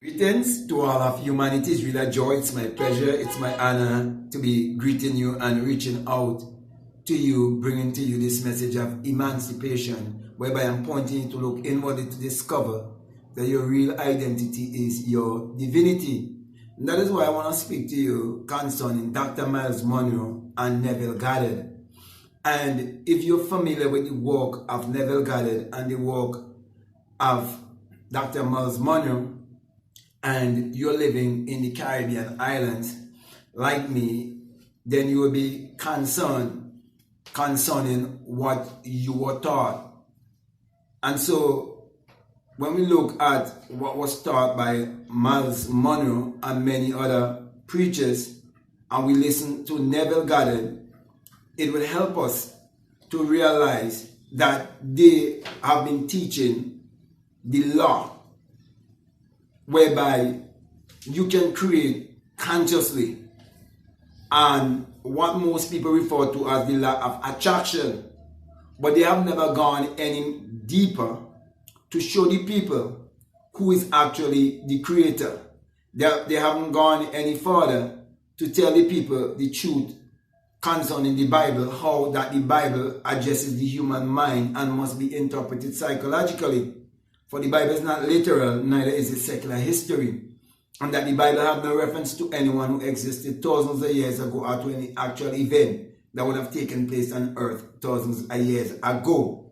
Greetings to all of humanity. It's really a joy. It's my pleasure. It's my honor to be greeting you and reaching out to you, bringing to you this message of emancipation, whereby I'm pointing you to look inwardly to discover that your real identity is your divinity. And that is why I want to speak to you concerning Dr. Myles Munroe and Neville Goddard. And if you're familiar with the work of Neville Goddard and the work of Dr. Myles Munroe, and you're living in the Caribbean islands like me, then you will be concerning what you were taught. And so when we look at what was taught by Myles Munroe and many other preachers, and we listen to Neville Goddard, it will help us to realize that they have been teaching the law whereby you can create consciously, and what most people refer to as the law of attraction, but they have never gone any deeper to show the people who is actually the creator. They haven't gone any further to tell the people the truth concerning the Bible, how that the Bible addresses the human mind and must be interpreted psychologically. For the Bible is not literal, neither is it secular history. And that the Bible has no reference to anyone who existed thousands of years ago or to any actual event that would have taken place on earth thousands of years ago.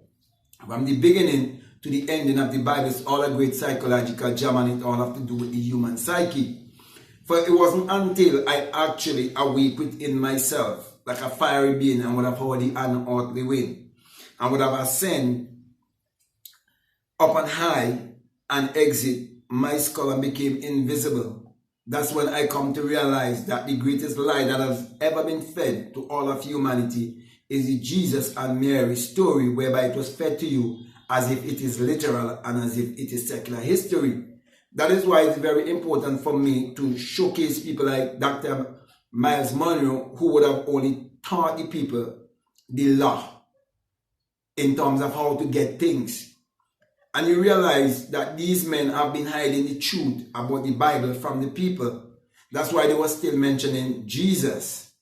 From the beginning to the ending of the Bible is all a great psychological jam, and it all have to do with the human psyche. For it wasn't until I actually awake within myself, like a fiery being, and would have heard the unearthly wind, and would have ascended up on high and exit my skull and became invisible. That's when I come to realize that the greatest lie that has ever been fed to all of humanity is the Jesus and Mary story, whereby it was fed to you as if it is literal and as if it is secular history. That is why it's very important for me to showcase people like Dr. Myles Munroe, who would have only taught the people the law in terms of how to get things. And you realize that these men have been hiding the truth about the Bible from the people. That's why they were still mentioning Jesus.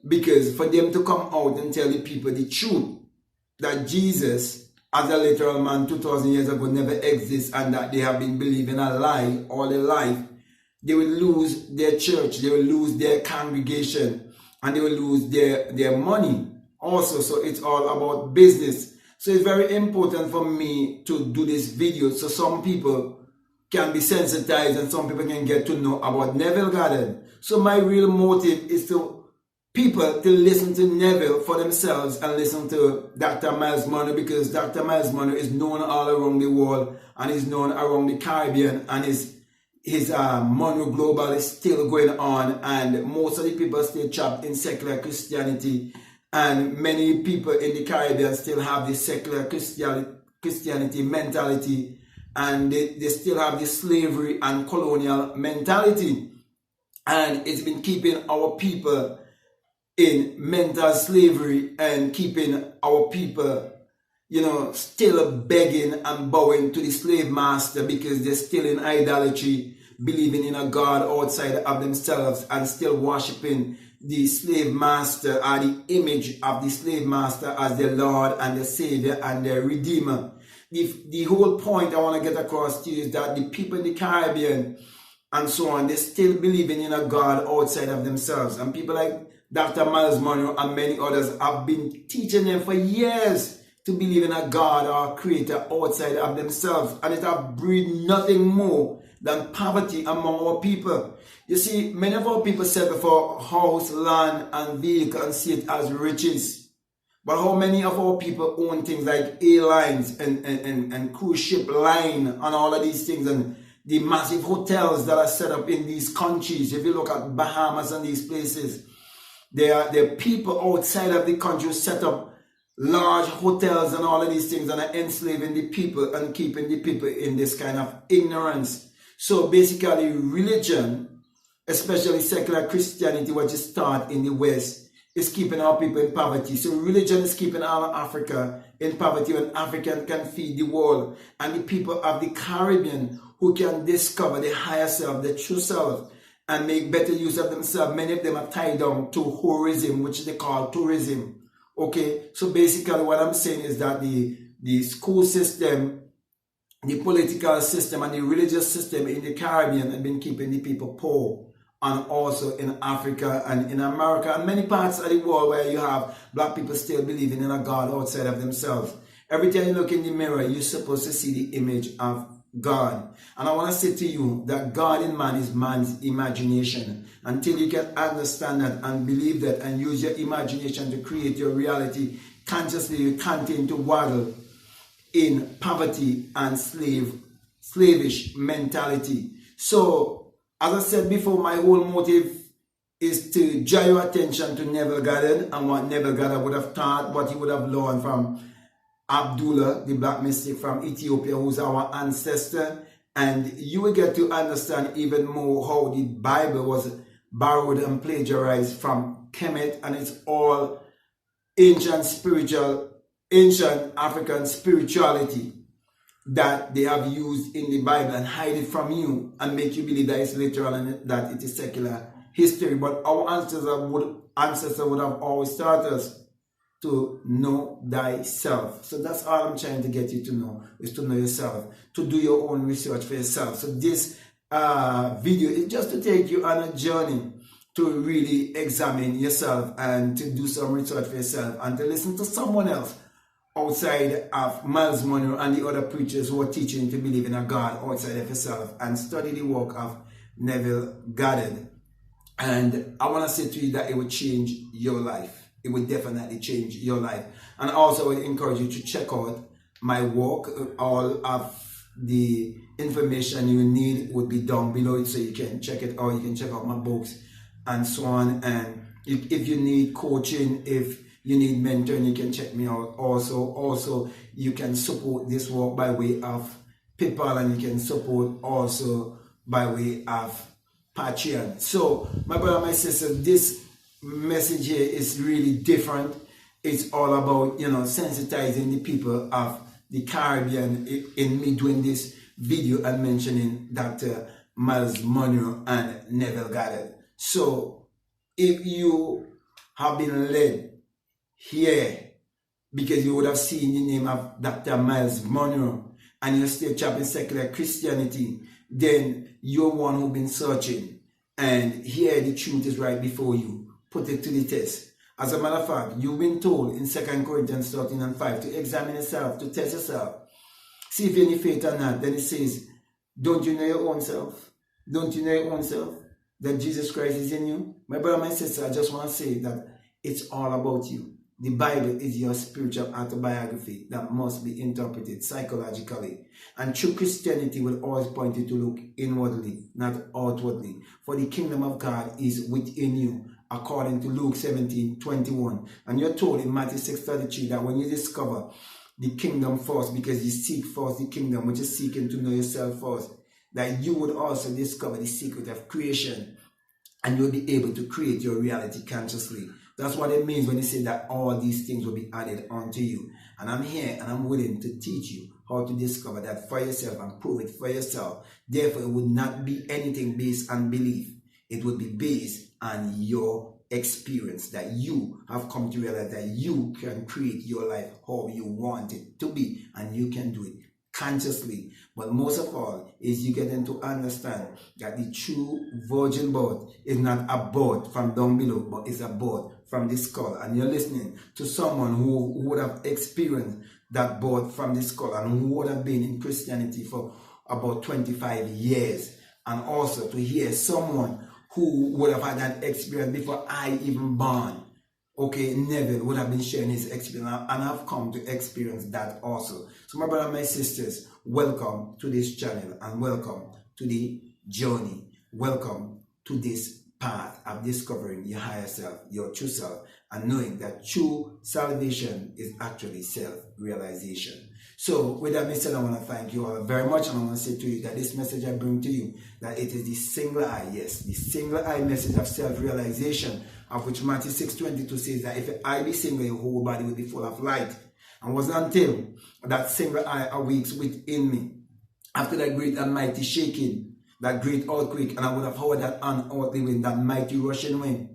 Because for them to come out and tell the people the truth, that Jesus, as a literal man 2,000 years ago, never exists, and that they have been believing a lie all their life, they will lose their church, they will lose their congregation, and they will lose their money also. So it's all about business. So it's very important for me to do this video so some people can be sensitized and some people can get to know about Neville Goddard. So my real motive is to people to listen to Neville for themselves and listen to Dr. Myles Munroe, because Dr. Myles Munroe is known all around the world and is known around the Caribbean, and his Munroe Global is still going on, and most of the people are still trapped in secular Christianity. And many people in the Caribbean still have this secular Christianity mentality, and they still have this slavery and colonial mentality. And it's been keeping our people in mental slavery and keeping our people, still begging and bowing to the slave master, because they're still in idolatry, believing in a God outside of themselves and still worshiping the slave master, or the image of the slave master, as their Lord and their Savior and their Redeemer. The whole point I want to get across to you is that the people in the Caribbean and so on, they're still believing in a God outside of themselves. And people like Dr. Myles Munroe and many others have been teaching them for years to believe in a God or a creator outside of themselves. And it has breed nothing more than poverty among our people. You see, many of our people settle for house, land, and vehicle and see it as riches. But how many of our people own things like airlines and cruise ship line and all of these things, and the massive hotels that are set up in these countries? If you look at Bahamas and these places, there are people outside of the country who set up large hotels and all of these things, and are enslaving the people and keeping the people in this kind of ignorance. So basically, religion, especially secular Christianity, which is taught in the West, is keeping our people in poverty. So religion is keeping all of Africa in poverty, when African can feed the world. And the people of the Caribbean who can discover the higher self, the true self, and make better use of themselves. Many of them are tied down to whorism, which they call tourism. Okay, so basically what I'm saying is that the school system, the political system, and the religious system in the Caribbean have been keeping the people poor, and also in Africa and in America and many parts of the world where you have black people still believing in a God outside of themselves. Every time you look in the mirror, you're supposed to see the image of God. And I want to say to you that God in man is man's imagination. Until you can understand that and believe that and use your imagination to create your reality, consciously you continue to waddle in poverty and slavish mentality. So, as I said before, my whole motive is to draw your attention to Neville Goddard and what Neville Goddard would have taught, what he would have learned from Abdullah, the black mystic from Ethiopia, who's our ancestor. And you will get to understand even more how the Bible was borrowed and plagiarized from Kemet, and it's all ancient African spirituality that they have used in the Bible and hide it from you and make you believe that it's literal and that it is secular history. But our ancestors would have always taught us to know thyself. So that's all I'm trying to get you to know, is to know yourself, to do your own research for yourself. So this video is just to take you on a journey to really examine yourself and to do some research for yourself and to listen to someone else outside of Myles Munroe and the other preachers who are teaching to believe in a God outside of yourself, and study the work of Neville Goddard. And I want to say to you that it will change your life. It will definitely change your life. And also I would encourage you to check out my work. All of the information you need would be down below, so you can check it out. You can check out my books and so on. And if you need coaching, if you need mentoring, you can check me out. Also, you can support this work by way of PayPal, and you can support also by way of Patreon. So, my brother, my sister, this message here is really different. It's all about, sensitizing the people of the Caribbean in me doing this video and mentioning Dr. Myles Munroe and Neville Goddard. So, if you have been led here because you would have seen the name of Dr. Myles Munroe and you're still trapped in secular Christianity, then you're one who's been searching, and here the truth is right before you. Put it to the test. As a matter of fact, you've been told in 2 Corinthians 13:5 to examine yourself, to test yourself, see if you have any faith or not. Then it says, don't you know your own self? Don't you know your own self? That Jesus Christ is in you? My brother, my sister, I just want to say that it's all about you. The Bible is your spiritual autobiography that must be interpreted psychologically. And true Christianity will always point you to look inwardly, not outwardly. For the kingdom of God is within you, according to Luke 17:21. And you're told in Matthew 6:33 that when you discover the kingdom first, because you seek first the kingdom, which is seeking to know yourself first, that you would also discover the secret of creation, and you'll be able to create your reality consciously. That's what it means when you say that all these things will be added onto you. And I'm here and I'm willing to teach you how to discover that for yourself and prove it for yourself. Therefore, it would not be anything based on belief. It would be based on your experience, that you have come to realize that you can create your life how you want it to be, and you can do it consciously. But most of all is you getting to understand that the true virgin birth is not a birth from down below, but it's a birth from the skull. And you're listening to someone who would have experienced that birth from the skull, and who would have been in Christianity for about 25 years. And also to hear someone who would have had that experience before I even born. Okay, Neville would have been sharing his experience, and I've come to experience that also. So my brother and my sisters, welcome to this channel, and welcome to the journey. Welcome to this path of discovering your higher self, your true self, and knowing that true salvation is actually self-realization. So with that being said, I want to thank you all very much, and I want to say to you that this message I bring to you, that it is the single eye, yes, the single eye message of self-realization, of which Matthew 6:22 says that if your eye be single, your whole body will be full of light. And it wasn't until that single eye awakes within me after that great and mighty shaking, that great earthquake, and I would have heard that unearthly wind, that mighty rushing wind.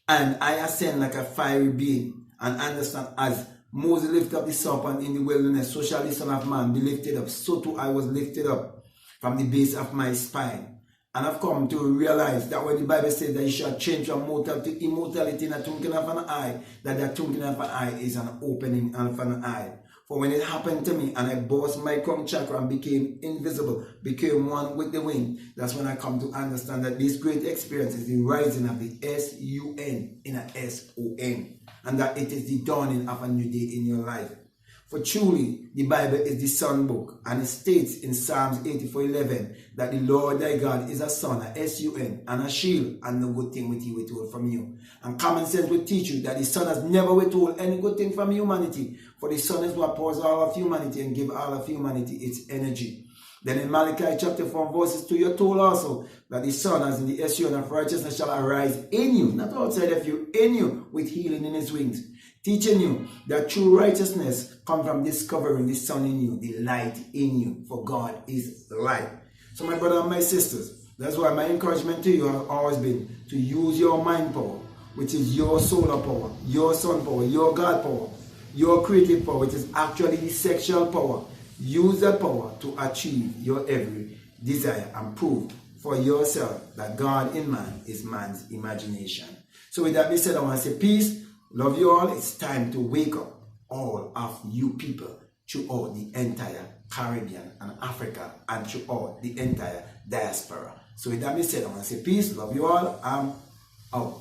And I ascend like a fiery being, and understand as Moses lifted up the serpent in the wilderness, so shall the Son of Man be lifted up. So too I was lifted up from the base of my spine. And I've come to realize that when the Bible says that you shall change from mortal to immortality in a twinkling of an eye, that the twinkling of an eye is an opening of an eye. For when it happened to me and I burst my crown chakra and became invisible, became one with the wind, that's when I come to understand that this great experience is the rising of the S-U-N in a S-O-N, and that it is the dawning of a new day in your life. For truly, the Bible is the sun book, and it states in Psalms 84:11 that the Lord thy God is a sun, a S-U-N, and a shield, and no good thing will he withhold from you. And common sense will teach you that the Son has never withhold any good thing from humanity, for the Son is what pours all of humanity and give all of humanity its energy. Then in Malachi chapter 4 verses 2, you're told also that the Son, as in the S-U-N of righteousness, shall arise in you, not outside of you, in you, with healing in his wings, teaching you that true righteousness comes from discovering the sun in you, the light in you, for God is light. So my brother and my sisters, that's why my encouragement to you has always been to use your mind power, which is your solar power, your sun power, your God power, your creative power, which is actually the sexual power. Use that power to achieve your every desire and prove for yourself that God in man is man's imagination. So with that being said, I want to say peace. Love you all. It's time to wake up, all of you people throughout the entire Caribbean and Africa and throughout the entire diaspora. So with that being said, I want to say peace. Love you all. I'm out.